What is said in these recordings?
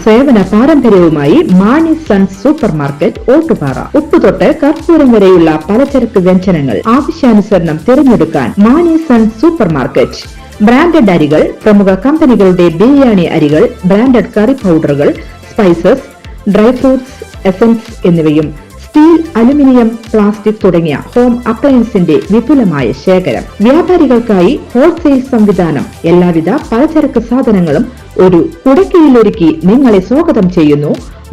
സേവന പാരമ്പര്യവുമായി Mani Sons Super Market Ottupara. ഉപ്പുതൊട്ട് കർപ്പൂരം വരെയുള്ള പലചരക്ക് വ്യഞ്ജനങ്ങൾ ആവശ്യാനുസരണം തിരഞ്ഞെടുക്കാൻ Mani Sons Super Market. Branded അരികൾ, പ്രമുഖ കമ്പനികളുടെ ബിരിയാണി അരികൾ, ബ്രാൻഡഡ് കറി പൗഡറുകൾ, സ്പൈസസ്, ഡ്രൈ ഫ്രൂട്ട്സ്, എസൻസ് എന്നിവയും സ്റ്റീൽ, അലുമിനിയം, പ്ലാസ്റ്റിക് തുടങ്ങിയ ഹോം അപ്ലയൻസിന്റെ വിപുലമായ ശേഖരം. വ്യാപാരികൾക്കായി ഹോൾസെയിൽ സംവിധാനം. എല്ലാവിധ പലചരക്ക് സാധനങ്ങളും ഒരു കുടക്കീഴിലൊരുക്കി നിങ്ങളെ സ്വാഗതം ചെയ്യുന്നു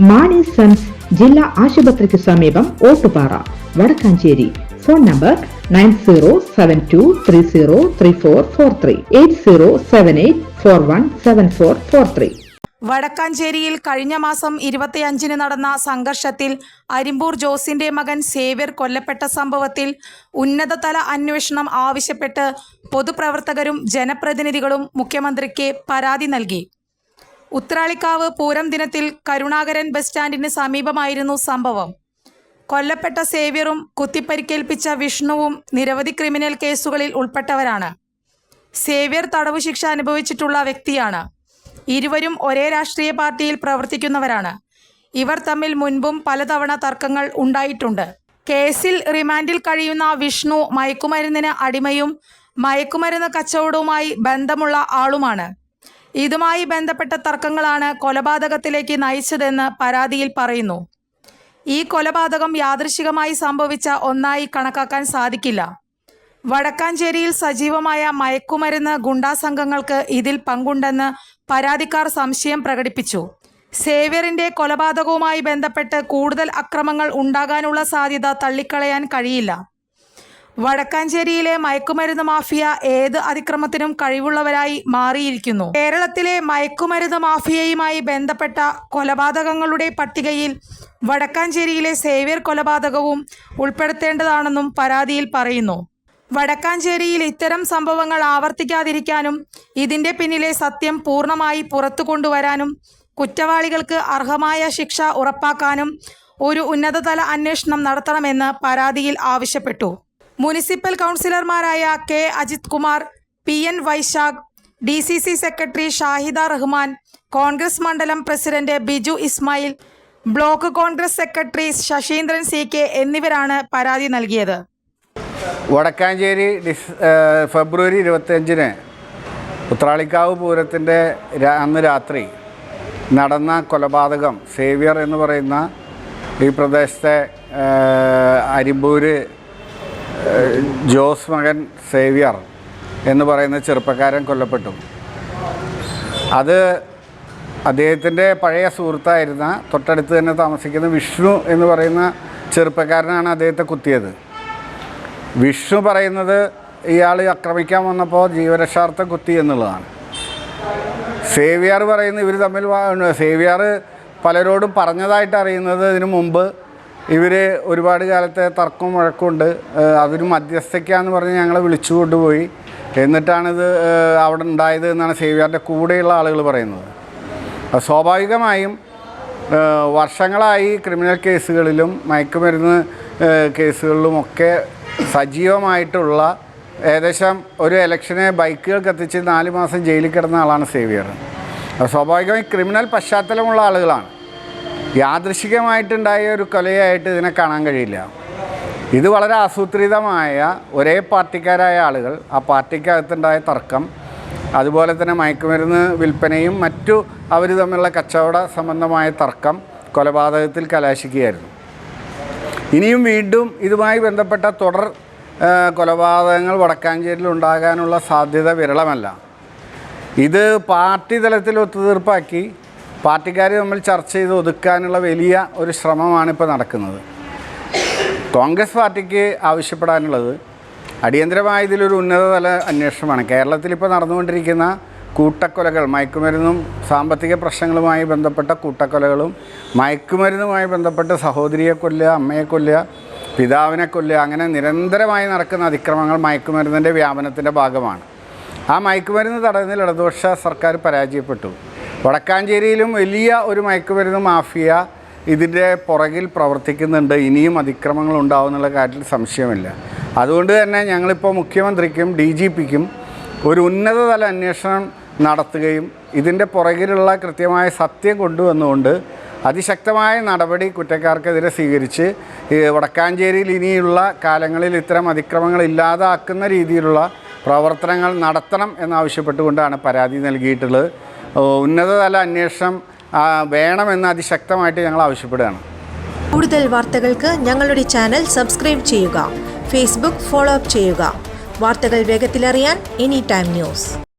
മാണി സൺസ്, ജില്ലാ ആശുപത്രിക്ക് സമീപം, ഓട്ടുപാറ, വടക്കാഞ്ചേരി. Phone number 9072303443 8078417443. വടക്കാഞ്ചേരിയിൽ കഴിഞ്ഞ മാസം 25-ന് നടന്ന സംഘർഷത്തിൽ അരിമ്പൂർ ജോസിന്റെ മകൻ സേവ്യർ കൊല്ലപ്പെട്ട സംഭവത്തിൽ ഉന്നതതല അന്വേഷണം ആവശ്യപ്പെട്ട് പൊതുപ്രവർത്തകരും ജനപ്രതിനിധികളും മുഖ്യമന്ത്രിക്ക് പരാതി നൽകി. ഉത്രാളിക്കാവ് പൂരം ദിനത്തിൽ കരുണാകരൻ ബസ് സ്റ്റാൻഡിന് സമീപമായിരുന്നു സംഭവം. കൊല്ലപ്പെട്ട സേവ്യറും കുത്തിപ്പരിക്കേൽപ്പിച്ച വിഷ്ണുവും നിരവധി ക്രിമിനൽ കേസുകളിൽ ഉൾപ്പെട്ടവരാണ്. സേവ്യർ തടവു ശിക്ഷ അനുഭവിച്ചിട്ടുള്ള വ്യക്തിയാണ്. ഇരുവരും ഒരേ രാഷ്ട്രീയ പാർട്ടിയിൽ പ്രവർത്തിക്കുന്നവരാണ്. ഇവർ തമ്മിൽ മുൻപും പലതവണ തർക്കങ്ങൾ ഉണ്ടായിട്ടുണ്ട്. കേസിൽ റിമാൻഡിൽ കഴിയുന്ന വിഷ്ണു മയക്കുമരുന്നിന് അടിമയും മയക്കുമരുന്ന് കച്ചവടവുമായി ബന്ധമുള്ള ആളുമാണ്. ഇതുമായി ബന്ധപ്പെട്ട തർക്കങ്ങളാണ് കൊലപാതകത്തിലേക്ക് നയിച്ചതെന്ന് പരാതിയിൽ പറയുന്നു. ഈ കൊലപാതകം യാദൃശ്ചികമായി സംഭവിച്ച ഒന്നായി കണക്കാക്കാൻ സാധിക്കില്ല. വടക്കാഞ്ചേരിയിൽ സജീവമായ മയക്കുമരുന്ന് ഗുണ്ടാ സംഘങ്ങൾക്ക് ഇതിൽ പങ്കുണ്ടെന്ന് പരാതിക്കാർ സംശയം പ്രകടിപ്പിച്ചു. സേവ്യറിന്റെ കൊലപാതകവുമായി ബന്ധപ്പെട്ട് കൂടുതൽ അക്രമങ്ങൾ ഉണ്ടാകാനുള്ള സാധ്യത തള്ളിക്കളയാൻ കഴിയില്ല. വടക്കാഞ്ചേരിയിലെ മയക്കുമരുന്ന് മാഫിയ ഏത് അതിക്രമത്തിനും കഴിവുള്ളവരായി മാറിയിരിക്കുന്നു. കേരളത്തിലെ മയക്കുമരുന്ന് മാഫിയയുമായി ബന്ധപ്പെട്ട കൊലപാതകങ്ങളുടെ പട്ടികയിൽ വടക്കാഞ്ചേരിയിലെ സേവ്യർ കൊലപാതകവും ഉൾപ്പെടുത്തേണ്ടതാണെന്നും പരാതിയിൽ പറയുന്നു. വടക്കാഞ്ചേരിയിൽ ഇത്തരം സംഭവങ്ങൾ ആവർത്തിക്കാതിരിക്കാനും ഇതിന്റെ പിന്നിലെ സത്യം പൂർണ്ണമായി പുറത്തു കൊണ്ടുവരാനും കുറ്റവാളികൾക്ക് അർഹമായ ശിക്ഷ ഉറപ്പാക്കാനും ഒരു ഉന്നതതല അന്വേഷണം നടത്തണമെന്ന് പരാതിയിൽ ആവശ്യപ്പെട്ടു. മുനിസിപ്പൽ കൗൺസിലർമാരായ K Ajith Kumar, PN Vaisakh, DCC secretary Shahida Rahman, Congress മണ്ഡലം president Biju Ismail, block Congress secretary Sasheendran CK എന്നിവരാണ് പരാതി നൽകിയത്. വടക്കാഞ്ചേരി ഫെബ്രുവരി 25-ന് ഉത്രാളിക്കാവ് പൂരത്തിൻ്റെ അന്ന് രാത്രി നടന്ന കൊലപാതകം സേവ്യർ എന്ന് പറയുന്ന ഈ പ്രദേശത്തെ അരിമ്പൂര് ജോസ് മകൻ സേവ്യർ എന്ന് പറയുന്ന ചെറുപ്പക്കാരൻ കൊല്ലപ്പെട്ടു. അത് അദ്ദേഹത്തിൻ്റെ പഴയ സുഹൃത്തായിരുന്ന തൊട്ടടുത്ത് തന്നെ താമസിക്കുന്ന വിഷ്ണു എന്ന് പറയുന്ന ചെറുപ്പക്കാരനാണ് അദ്ദേഹത്തെ കുത്തിയത്. വിഷ്ണു പറയുന്നത് ഇയാൾ ആക്രമിക്കാൻ വന്നപ്പോൾ ജീവരക്ഷാർത്ഥം കുത്തി എന്നുള്ളതാണ്. സേവ്യർ പറയുന്നത് ഇവർ തമ്മിൽ സേവ്യർ പലരോടും പറഞ്ഞതായിട്ട് അറിയുന്നത് ഇതിനു മുമ്പ് ഇവർ ഒരുപാട് കാലത്തെ തർക്കവും വഴക്കമുണ്ട്. അവർ മധ്യസ്ഥയ്ക്കാന്ന് പറഞ്ഞ് ഞങ്ങളെ വിളിച്ചു കൊണ്ടുപോയി, എന്നിട്ടാണിത് അവിടെ ഉണ്ടായത് എന്നാണ് സേവ്യറിൻ്റെ കൂടെയുള്ള ആളുകൾ പറയുന്നത്. സ്വാഭാവികമായും വർഷങ്ങളായി ക്രിമിനൽ കേസുകളിലും മയക്കുമരുന്ന് കേസുകളിലുമൊക്കെ സജീവമായിട്ടുള്ള ഏകദേശം ഒരു ഇലക്ഷനെ ബൈക്കുകൾ കത്തിച്ച് 4 മാസം ജയിലിൽ കിടന്ന ആളാണ് സേവ്യർ. സ്വാഭാവികമായി ക്രിമിനൽ പശ്ചാത്തലമുള്ള ആളുകളാണ്. യാദൃശികമായിട്ടുണ്ടായ ഒരു കൊലയായിട്ട് ഇതിനെ കാണാൻ കഴിയില്ല. ഇത് വളരെ ആസൂത്രിതമായ ഒരേ പാർട്ടിക്കാരായ ആളുകൾ, ആ പാർട്ടിക്കകത്തുണ്ടായ തർക്കം, അതുപോലെ തന്നെ മയക്കുമരുന്ന് വിൽപ്പനയും മറ്റു അവർ തമ്മിലുള്ള കച്ചവട സംബന്ധമായ തർക്കം കൊലപാതകത്തിൽ കലാശിക്കുകയായിരുന്നു. ഇനിയും വീണ്ടും ഇതുമായി ബന്ധപ്പെട്ട തുടർ കൊലപാതകങ്ങൾ വടക്കാഞ്ചേരിയിൽ ഉണ്ടാകാനുള്ള സാധ്യത വിരളമല്ല. ഇത് പാർട്ടി തലത്തിൽ ഒത്തുതീർപ്പാക്കി പാർട്ടിക്കാർ തമ്മിൽ ചർച്ച ചെയ്ത് ഒതുക്കാനുള്ള വലിയ ഒരു ശ്രമമാണ് ഇപ്പോൾ നടക്കുന്നത്. കോൺഗ്രസ് പാർട്ടിക്ക് ആവശ്യപ്പെടാനുള്ളത് അടിയന്തരമായ ഇതിലൊരു ഉന്നതതല അന്വേഷണമാണ്. കേരളത്തിലിപ്പോൾ നടന്നുകൊണ്ടിരിക്കുന്ന കൂട്ടക്കൊലകൾ, മയക്കുമരുന്നും സാമ്പത്തിക പ്രശ്നങ്ങളുമായി ബന്ധപ്പെട്ട കൂട്ടക്കൊലകളും മയക്കുമരുന്നുമായി ബന്ധപ്പെട്ട് സഹോദരിയെ കൊല്ലുക, അമ്മയെ കൊല്ലുക, പിതാവിനെ കൊല്ലുക, അങ്ങനെ നിരന്തരമായി നടക്കുന്ന അതിക്രമങ്ങൾ മയക്കുമരുന്നിൻ്റെ വ്യാപനത്തിൻ്റെ ഭാഗമാണ്. ആ മയക്കുമരുന്ന് തടയുന്നതിൽ ഇടതുപക്ഷ സർക്കാർ പരാജയപ്പെട്ടു. വടക്കാഞ്ചേരിയിലും വലിയ ഒരു മയക്കുമരുന്ന് മാഫിയ ഇതിൻ്റെ പുറകിൽ പ്രവർത്തിക്കുന്നുണ്ട്. ഇനിയും അതിക്രമങ്ങൾ ഉണ്ടാവുന്നുള്ള കാര്യത്തിൽ സംശയമില്ല. അതുകൊണ്ട് തന്നെ ഞങ്ങളിപ്പോൾ മുഖ്യമന്ത്രിക്കും DGPക്കും ഒരു ഉന്നതതല അന്വേഷണം നടത്തുകയും ഇതിൻ്റെ പുറകിലുള്ള കൃത്യമായ സത്യം കൊണ്ടുവന്നുകൊണ്ട് അതിശക്തമായ നടപടി കുറ്റക്കാർക്കെതിരെ സ്വീകരിച്ച് വടക്കാഞ്ചേരിയിൽ ഇനിയുള്ള കാലങ്ങളിൽ ഇത്തരം അതിക്രമങ്ങൾ ഇല്ലാതാക്കുന്ന രീതിയിലുള്ള പ്രവർത്തനങ്ങൾ നടത്തണം എന്നാവശ്യപ്പെട്ടുകൊണ്ടാണ് പരാതി നൽകിയിട്ടുള്ളത്. ഉന്നതതല അന്വേഷണം വേണമെന്ന് അതിശക്തമായിട്ട് ഞങ്ങൾ ആവശ്യപ്പെടുകയാണ്. കൂടുതൽ വാർത്തകൾക്ക് ഞങ്ങളുടെ ചാനൽ സബ്സ്ക്രൈബ് ചെയ്യുക. ഫേസ്ബുക്ക് ഫോളോ അപ്പ് ചെയ്യുക. വാർത്തകൾ വേഗത്തിലറിയാൻ എനി ടൈം ന്യൂസ്.